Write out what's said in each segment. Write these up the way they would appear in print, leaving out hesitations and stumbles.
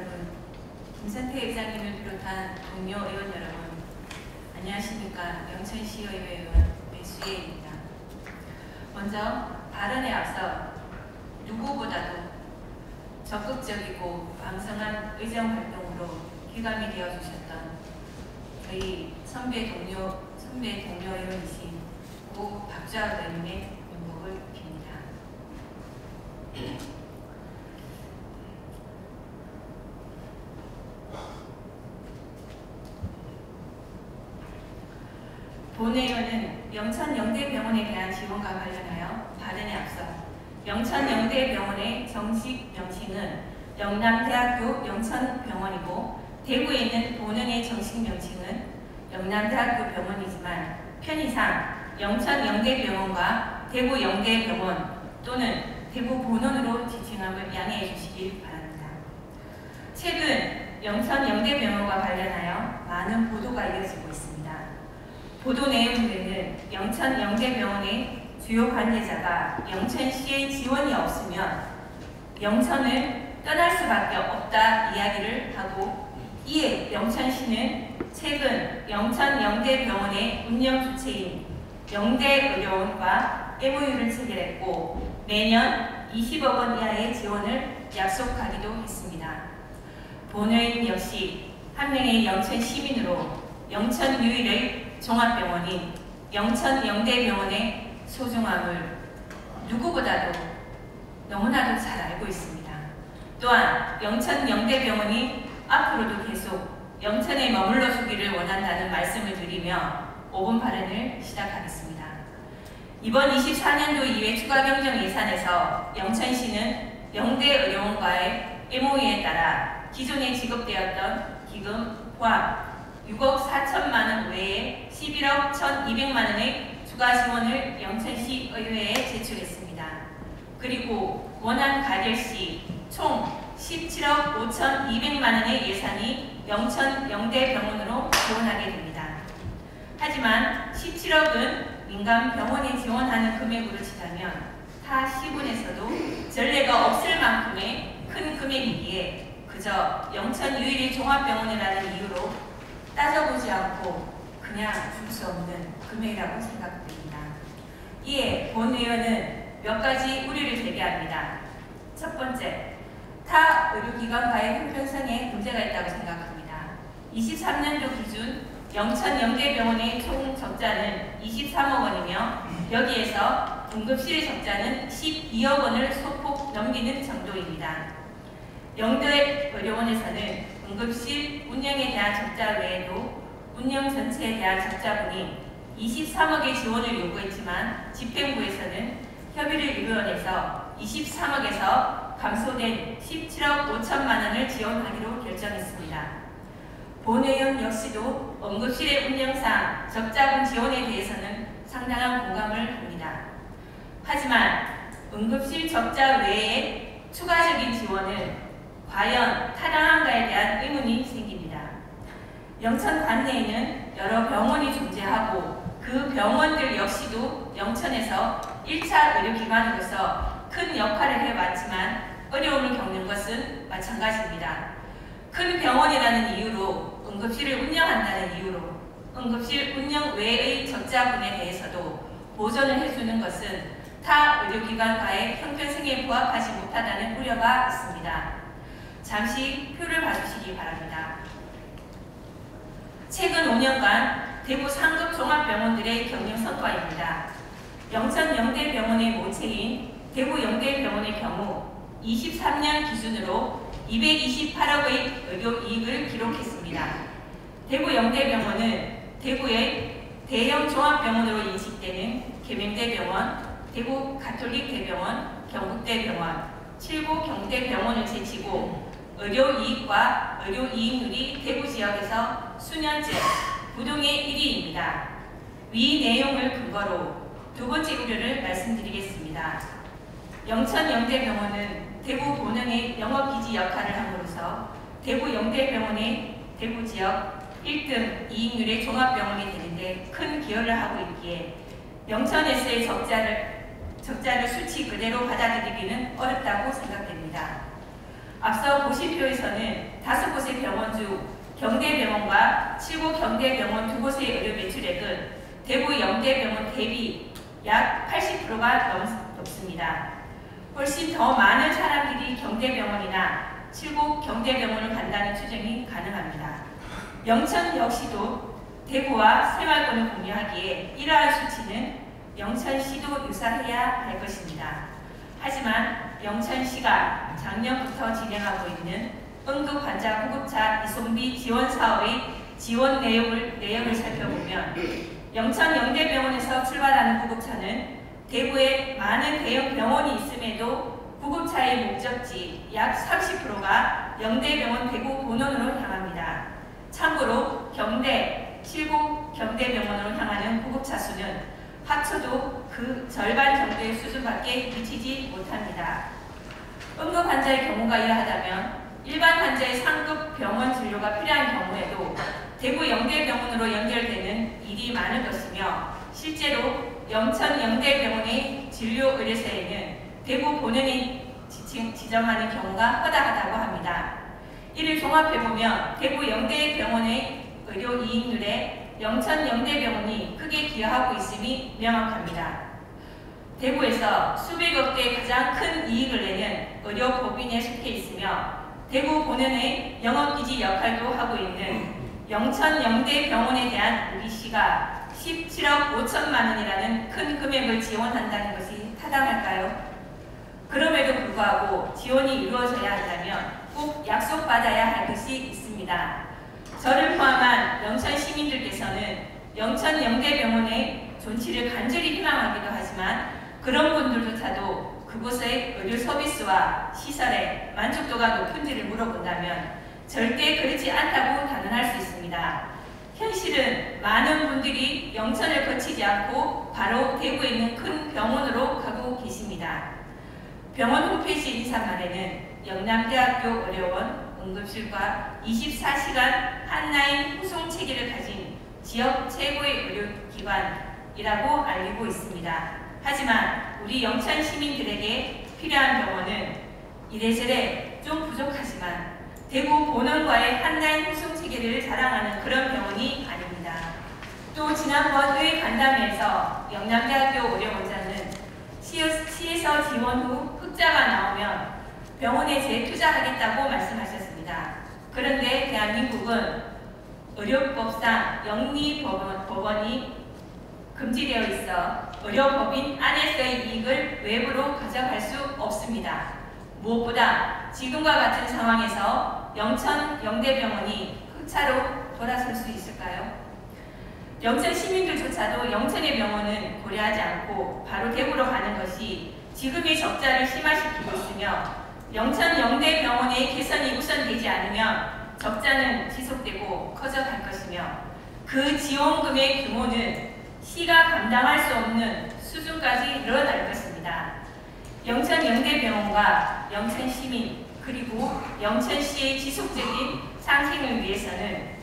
여러분, 김선태 의장님을 비롯한 동료 의원 여러분, 안녕하십니까. 영천시의회 의원 배수혜입니다. 먼저 발언에 앞서 누구보다도 적극적이고 왕성한 의정활동으로 기감이 되어주셨던 저희 선배 동료 의원이신 고 박주아 의원님의 명복을 빕니다. 본 의원은 영천영대병원에 대한 지원과 관련하여 발언에 앞서 영천영대병원의 정식 명칭은 영남대학교 영천병원이고 대구에 있는 본원의 정식 명칭은 영남대학교 병원이지만 편의상 영천영대병원과 대구영대병원 또는 대구 본원으로 지칭함을 양해해 주시길 바랍니다. 최근 영천영대병원과 관련하여 많은 보도가 이어지고 있습니다. 보도 내용들은 영천영대병원의 주요 관계자가 영천시의 지원이 없으면 영천을 떠날 수밖에 없다 이야기를 하고, 이에 영천시는 최근 영천영대병원의 운영 주체인 영대의료원과 MOU를 체결했고 매년 20억 원 이하의 지원을 약속하기도 했습니다. 본 의원 역시 한 명의 영천 시민으로 영천 유일의 종합병원인 영천영대병원의 소중함을 누구보다도 너무나도 잘 알고 있습니다. 또한 영천영대병원이 앞으로도 계속 영천에 머물러 주기를 원한다는 말씀을 드리며 5분 발언을 시작하겠습니다. 이번 24년도 이외 추가 경정 예산에서 영천시는 영대의료원과의 MOU에 따라 기존에 지급되었던 기금 포함 6억 4천만 원 외에 11억 1,200만 원의 추가 지원을 영천시 의회에 제출했습니다. 그리고 원안 가결 시 총 17억 5,200만 원의 예산이 영천영대병원으로 지원하게 됩니다. 하지만 17억은 민간 병원에 지원하는 금액으로 치자면 타 시군에서도 전례가 없을 만큼의 큰 금액이기에 그저 영천 유일의 종합병원이라는 이유로 따져보지 않고 그냥 줄 수 없는 금액이라고 생각됩니다. 이에 본 의원은 몇 가지 우려를 제기합니다. 첫 번째, 타 의료기관과의 형평성에 문제가 있다고 생각합니다. 23년도 기준 영천영대병원의 총 적자는 23억 원이며 여기에서 응급실의 적자는 12억 원을 소폭 넘기는 정도입니다. 영대의료원에서는 응급실 운영에 대한 적자 외에도 운영 전체에 대한 적자분이 23억의 지원을 요구했지만 집행부에서는 협의를 이루어내서 23억에서 감소된 17억 5천만 원을 지원하기로 결정했습니다. 본 의원 역시도 응급실의 운영상 적자분 지원에 대해서는 상당한 공감을 합니다. 하지만 응급실 적자 외에 추가적인 지원은 과연 타당한가에 대한 의문이 생깁니다. 영천 관내에는 여러 병원이 존재하고 그 병원들 역시도 영천에서 1차 의료기관으로서 큰 역할을 해왔지만 어려움을 겪는 것은 마찬가지입니다. 큰 병원이라는 이유로 응급실을 운영한다는 이유로 응급실 운영 외의 적자분에 대해서도 보전을 해주는 것은 타 의료기관과의 형평성에 부합하지 못하다는 우려가 있습니다. 잠시 표를 봐주시기 바랍니다. 최근 5년간 대구 상급 종합병원들의 경영 성과입니다. 영천영대병원의 모체인 대구영대병원의 경우 23년 기준으로 228억의 의료 이익을 기록했습니다. 대구영대병원은 대구의 대형 종합병원으로 인식되는 계명대병원, 대구가톨릭대병원, 경북대병원, 7구 경대병원을 제치고 의료이익과 의료이익률이 대구 지역에서 수년째 부동의 1위입니다. 위 내용을 근거로 두 번째 우려를 말씀드리겠습니다. 영천영대병원은 대구 본원의 영업기지 역할을 함으로써 대구영대병원의 대구 지역 1등 이익률의 종합병원이 되는데 큰 기여를 하고 있기에 영천에서의 적자를 수치 그대로 받아들이기는 어렵다고 생각됩니다. 앞서 보시표에서는 5곳의 병원 중 경대병원과 7곳 경대병원 2곳의 의료 매출액은 대구 영대병원 대비 약 80%가 넘습니다. 훨씬 더 많은 사람들이 경대병원이나 7곳 경대병원을 간다는 추정이 가능합니다. 영천 역시도 대구와 생활권을 공유하기에 이러한 수치는 영천시도 유사해야 할 것입니다. 하지만 영천시가 작년부터 진행하고 있는 응급환자 구급차 이송비 지원 사업의 지원 내역을 살펴보면 영천 영대병원에서 출발하는 구급차는 대구에 많은 대형 병원이 있음에도 구급차의 목적지 약 30%가 영대병원 대구 본원으로 향합니다. 참고로 경대, 7곳 경대병원으로 향하는 구급차 수는 합쳐도 그 절반 정도의 수준밖에 미치지 못합니다. 응급 환자의 경우가 이러하다면 일반 환자의 상급 병원 진료가 필요한 경우에도 대구 영대병원으로 연결되는 일이 많은 것이며 실제로 영천 영대병원의 진료 의뢰서에는 대구 본원이 지정하는 경우가 허다하다고 합니다. 이를 종합해보면 대구 영대병원의 의료 이익률에 영천 영대병원이 크게 기여하고 있음이 명확합니다. 대구에서 수백억대 가장 큰 이익을 내는 의료법인에 속해 있으며 대구 본원의 영업기지 역할도 하고 있는 영천 영대병원에 대한 우리 시가 17억 5천만 원이라는 큰 금액을 지원한다는 것이 타당할까요? 그럼에도 불구하고 지원이 이루어져야 한다면 꼭 약속받아야 할 것이 있습니다. 저를 포함한 영천 시민들께서는 영천 영대병원의 존치를 간절히 희망하기도 하지만 그런 분들조차도 그곳의 의료 서비스와 시설의 만족도가 높은지를 물어본다면 절대 그렇지 않다고 단언할 수 있습니다. 현실은 많은 분들이 영천을 거치지 않고 바로 대구에 있는 큰 병원으로 가고 계십니다. 병원 홈페이지 인사말에는 영남대학교 의료원 응급실과 24시간 한라인 후송 체계를 가진 지역 최고의 의료기관이라고 알리고 있습니다. 하지만 우리 영천 시민들에게 필요한 병원은 이래저래 좀 부족하지만 대구 본원과의 한라인 후송 체계를 자랑하는 그런 병원이 아닙니다. 또 지난번 의회 간담회에서 영남대학교 의료원장은 시에서 지원 후 흑자가 나오면 병원에 재투자하겠다고 말씀하셨습니다. 그런데 대한민국은 의료법상 영리법원이 금지되어 있어 의료법인 안에서의 이익을 외부로 가져갈 수 없습니다. 무엇보다 지금과 같은 상황에서 영천 영대병원이 흑차로 돌아설 수 있을까요? 영천 시민들조차도 영천의 병원은 고려하지 않고 바로 대구로 가는 것이 지금의 적자를 심화시키고 있으며 영천 영대병원의 개선이 우선되지 않으면 적자는 지속되고 커져갈 것이며 그 지원금의 규모는 시가 감당할 수 없는 수준까지 늘어날 것입니다. 영천 영대병원과 영천 시민 그리고 영천시의 지속적인 상생을 위해서는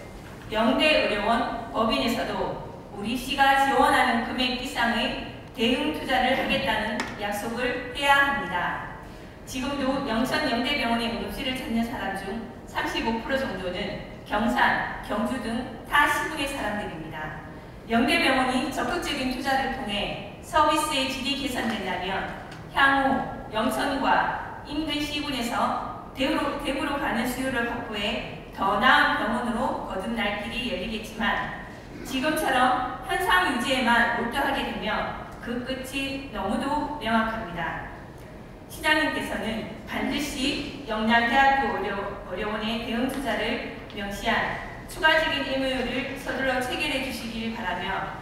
영대의료원 법인에서도 우리 시가 지원하는 금액 이상의 대응 투자를 하겠다는 약속을 해야 합니다. 지금도 영천 영대병원의 응급실을 찾는 사람 중 35% 정도는 경산, 경주 등 타 시군의 사람들입니다. 영대병원이 적극적인 투자를 통해 서비스의 질이 개선된다면 향후 영천과 인근 시군에서 대구로 가는 수요를 확보해 더 나은 병원으로 거듭날 길이 열리겠지만 지금처럼 현상 유지에만 몰두하게 되면 그 끝이 너무도 명확합니다. 시장님께서는 반드시 영남대학교 의료원의 대응 투자를 명시한 추가적인 의무를 서둘러 체결해 주시길 바라며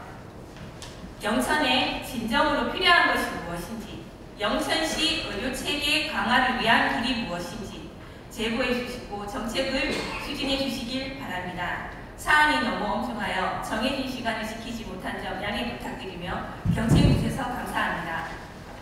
영천에 진정으로 필요한 것이 무엇인지 영천시 의료체계 강화를 위한 길이 무엇인지 제보해 주시고 정책을 추진해 주시길 바랍니다. 사안이 너무 엄중하여 정해진 시간을 지키지 못한 점 양해 부탁드리며 경청해 주셔서 감사합니다.